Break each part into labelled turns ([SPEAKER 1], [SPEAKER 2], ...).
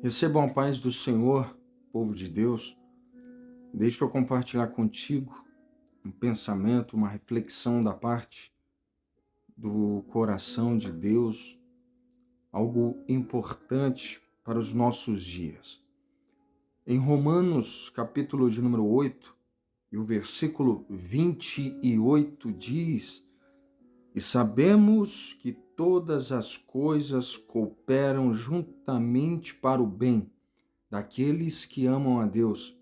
[SPEAKER 1] Recebam a paz do Senhor, povo de Deus. Deixa eu compartilhar contigo um pensamento, uma reflexão da parte do coração de Deus, algo importante para os nossos dias. Em Romanos, capítulo de número 8, e o versículo 28 diz: E sabemos que todas as coisas cooperam juntamente para o bem daqueles que amam a Deus,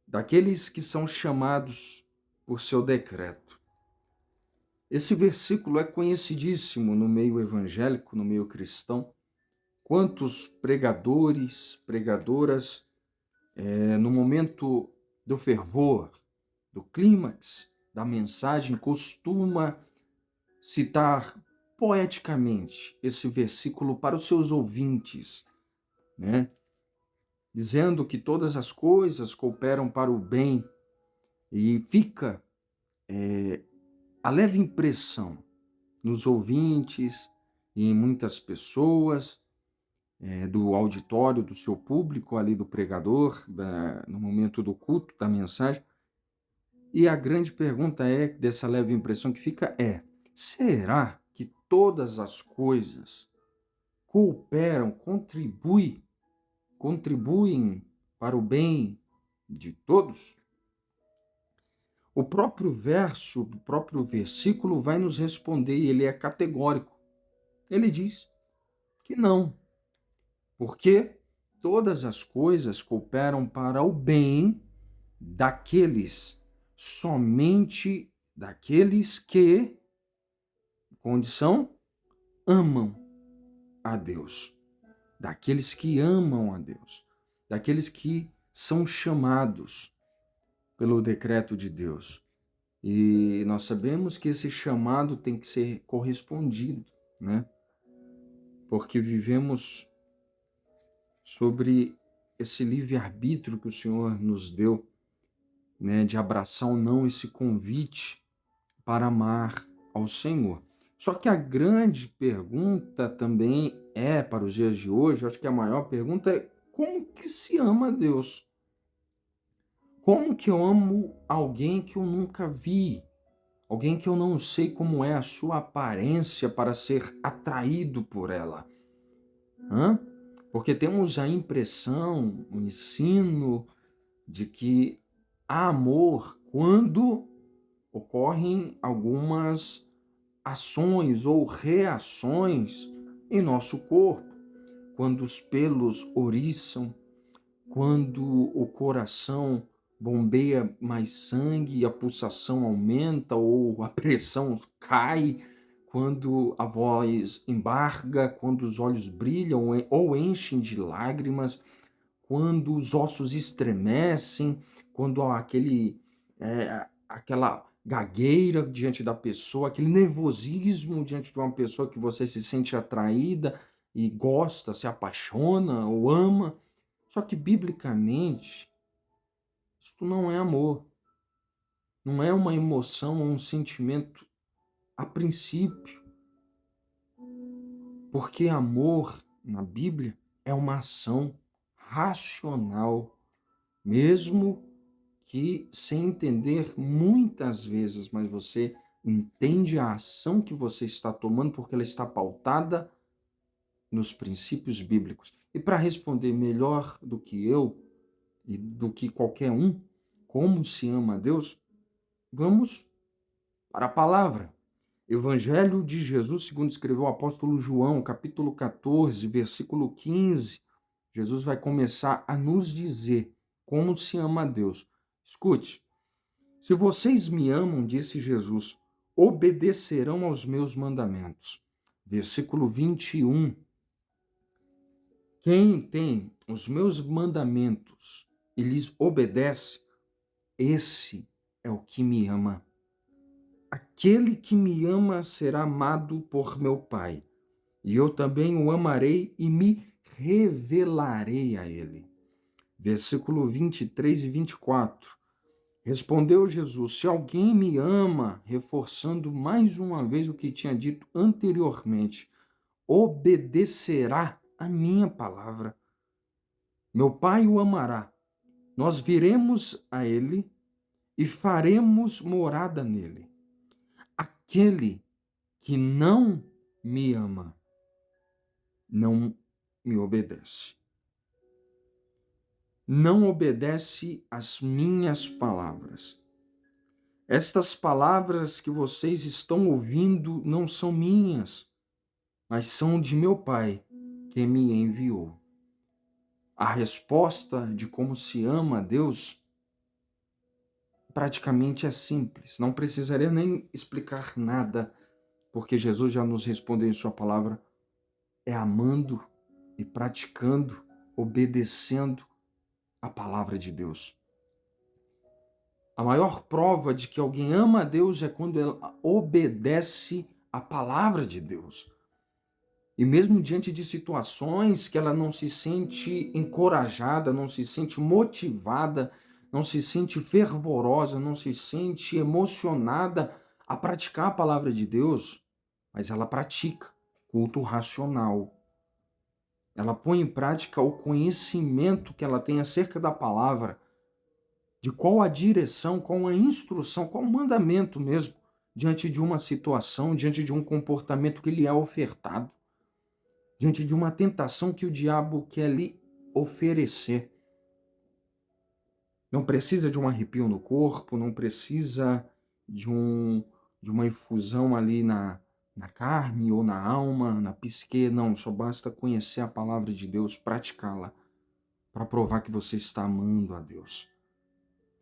[SPEAKER 1] daqueles que são chamados por seu decreto. Esse versículo é conhecidíssimo no meio evangélico, no meio cristão. Quantos pregadores, pregadoras, no momento do fervor, do clímax da mensagem, costuma citar poeticamente esse versículo para os seus ouvintes, né? Dizendo que todas as coisas cooperam para o bem e fica a leve impressão nos ouvintes e em muitas pessoas do auditório, do seu público ali, do pregador, no momento do culto, da mensagem. E a grande pergunta dessa leve impressão que fica será que todas as coisas cooperam, contribuem para o bem de todos? O próprio verso, o próprio versículo vai nos responder e ele é categórico. Ele diz que não, porque todas as coisas cooperam para o bem somente daqueles que, condição, amam a Deus, daqueles que amam a Deus, daqueles que são chamados pelo decreto de Deus. E nós sabemos que esse chamado tem que ser correspondido, né? Porque vivemos sobre esse livre-arbítrio que o Senhor nos deu, né, de abraçar ou não esse convite para amar ao Senhor. Só que a grande pergunta também para os dias de hoje, eu acho que a maior pergunta é: como que se ama a Deus? Como que eu amo alguém que eu nunca vi? Alguém que eu não sei como é a sua aparência para ser atraído por ela? Porque temos a impressão, o ensino de que há amor quando ocorrem algumas ações ou reações em nosso corpo, quando os pelos ouriçam, quando o coração bombeia mais sangue e a pulsação aumenta ou a pressão cai, quando a voz embarga, quando os olhos brilham ou enchem de lágrimas, quando os ossos estremecem, quando há aquela gagueira diante da pessoa, aquele nervosismo diante de uma pessoa que você se sente atraída e gosta, se apaixona ou ama. Só que, biblicamente, isso não é amor. Não é uma emoção ou um sentimento a princípio. Porque amor, na Bíblia, é uma ação racional, mesmo que sem entender muitas vezes, mas você entende a ação que você está tomando porque ela está pautada nos princípios bíblicos. E para responder melhor do que eu e do que qualquer um, como se ama a Deus, vamos para a palavra. Evangelho de Jesus, segundo escreveu o apóstolo João, capítulo 14, versículo 15. Jesus vai começar a nos dizer como se ama a Deus. Escute. Se vocês me amam, disse Jesus, obedecerão aos meus mandamentos. Versículo 21. Quem tem os meus mandamentos e lhes obedece, esse é o que me ama. Aquele que me ama será amado por meu Pai, e eu também o amarei e me revelarei a ele. Versículo 23 e 24. Respondeu Jesus: se alguém me ama, reforçando mais uma vez o que tinha dito anteriormente, obedecerá a minha palavra. Meu Pai o amará. Nós viremos a ele e faremos morada nele. Aquele que não me ama, não me obedece. Não obedece às minhas palavras. Estas palavras que vocês estão ouvindo não são minhas, mas são de meu Pai, que me enviou. A resposta de como se ama a Deus praticamente é simples. Não precisaria nem explicar nada, porque Jesus já nos respondeu em sua palavra. É amando e praticando, obedecendo a palavra de Deus. A maior prova de que alguém ama a Deus é quando ela obedece a palavra de Deus. E mesmo diante de situações que ela não se sente encorajada, não se sente motivada, não se sente fervorosa, não se sente emocionada a praticar a palavra de Deus, mas ela pratica culto racional. Ela põe em prática o conhecimento que ela tem acerca da palavra, de qual a direção, qual a instrução, qual o mandamento mesmo, diante de uma situação, diante de um comportamento que lhe é ofertado, diante de uma tentação que o diabo quer lhe oferecer. Não precisa de um arrepio no corpo, não precisa de uma infusão ali na carne ou na alma, na psique, não, só basta conhecer a palavra de Deus, praticá-la, para provar que você está amando a Deus.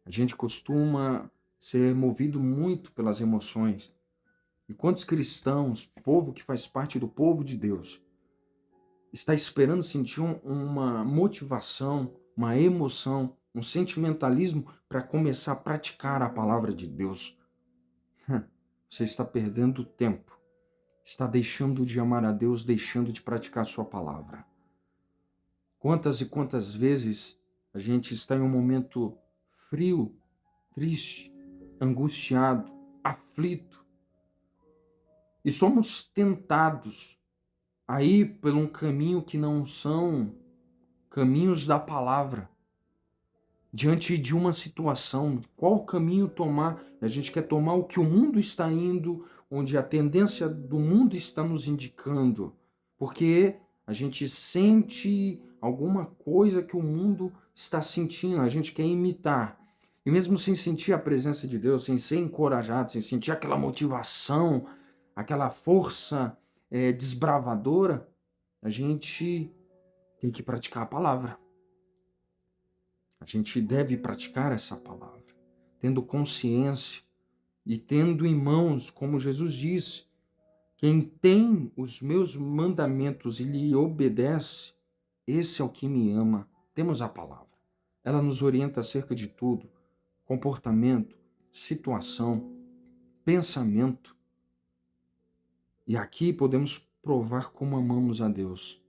[SPEAKER 1] A gente costuma ser movido muito pelas emoções. E quantos cristãos, povo que faz parte do povo de Deus, está esperando sentir uma motivação, uma emoção, um sentimentalismo para começar a praticar a palavra de Deus? Você está perdendo tempo. Está deixando de amar a Deus, deixando de praticar a sua palavra. Quantas e quantas vezes a gente está em um momento frio, triste, angustiado, aflito, e somos tentados a ir por um caminho que não são caminhos da palavra. Diante de uma situação, qual caminho tomar? A gente quer tomar o que o mundo está indo, onde a tendência do mundo está nos indicando, porque a gente sente alguma coisa que o mundo está sentindo, a gente quer imitar. E mesmo sem sentir a presença de Deus, sem ser encorajado, sem sentir aquela motivação, aquela força desbravadora, a gente tem que praticar a palavra. A gente deve praticar essa palavra, tendo consciência e tendo em mãos, como Jesus disse, quem tem os meus mandamentos e lhe obedece, esse é o que me ama. Temos a palavra. Ela nos orienta acerca de tudo: comportamento, situação, pensamento. E aqui podemos provar como amamos a Deus,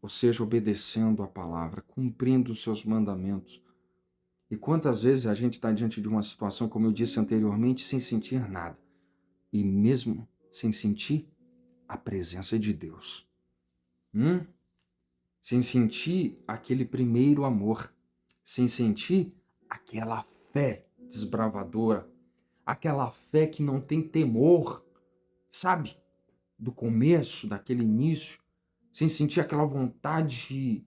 [SPEAKER 1] ou seja, obedecendo a palavra, cumprindo os seus mandamentos. E quantas vezes a gente está diante de uma situação, como eu disse anteriormente, sem sentir nada. E mesmo sem sentir a presença de Deus. Sem sentir aquele primeiro amor. Sem sentir aquela fé desbravadora. Aquela fé que não tem temor, sabe? Do começo, daquele início. Sem sentir aquela vontade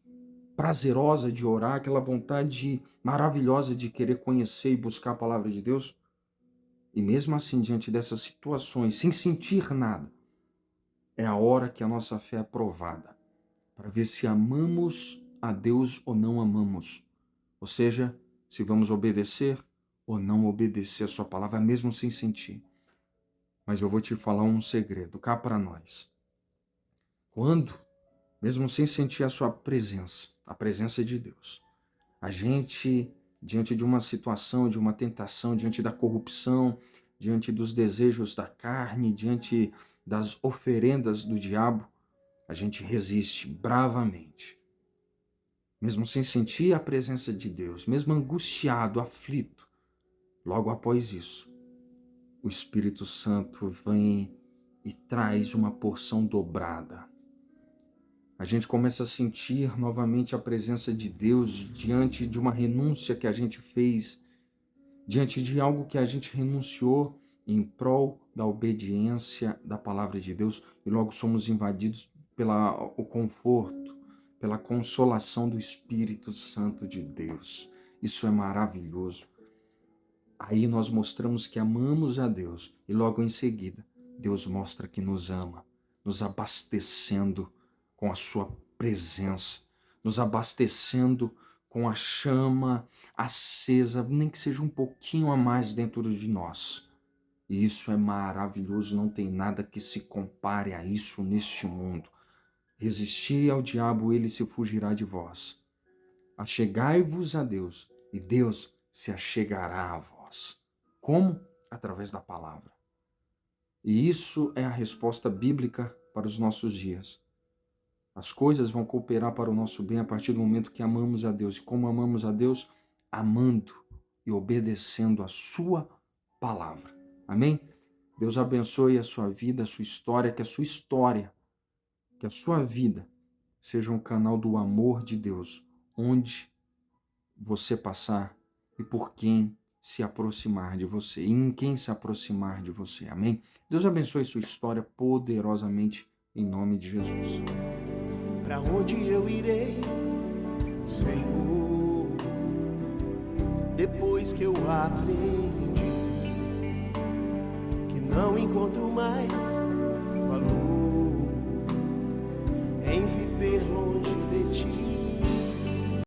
[SPEAKER 1] prazerosa de orar, aquela vontade maravilhosa de querer conhecer e buscar a palavra de Deus. E mesmo assim, diante dessas situações, sem sentir nada, é a hora que a nossa fé é provada, para ver se amamos a Deus ou não amamos. Ou seja, se vamos obedecer ou não obedecer a sua palavra, mesmo sem sentir. Mas eu vou te falar um segredo, cá para nós. Quando, mesmo sem sentir a sua presença, a presença de Deus, a gente, diante de uma situação, de uma tentação, diante da corrupção, diante dos desejos da carne, diante das oferendas do diabo, a gente resiste bravamente. Mesmo sem sentir a presença de Deus, mesmo angustiado, aflito, logo após isso, o Espírito Santo vem e traz uma porção dobrada. A gente começa a sentir novamente a presença de Deus diante de uma renúncia que a gente fez, diante de algo que a gente renunciou em prol da obediência da palavra de Deus, e logo somos invadidos pelo conforto, pela consolação do Espírito Santo de Deus. Isso é maravilhoso. Aí nós mostramos que amamos a Deus e logo em seguida Deus mostra que nos ama, nos abastecendo com a sua presença, nos abastecendo com a chama acesa, nem que seja um pouquinho a mais dentro de nós. E isso é maravilhoso, não tem nada que se compare a isso neste mundo. Resisti ao diabo, ele se fugirá de vós. Achegai-vos a Deus, e Deus se achegará a vós. Como? Através da palavra. E isso é a resposta bíblica para os nossos dias. As coisas vão cooperar para o nosso bem a partir do momento que amamos a Deus. E como amamos a Deus? Amando e obedecendo a sua palavra. Amém? Deus abençoe a sua vida, a sua história, que a sua vida seja um canal do amor de Deus, onde você passar e por quem se aproximar de você, e em quem se aproximar de você. Amém? Deus abençoe sua história poderosamente em nome de Jesus.
[SPEAKER 2] Para onde eu irei, Senhor, depois que eu aprendi que não encontro mais valor em viver longe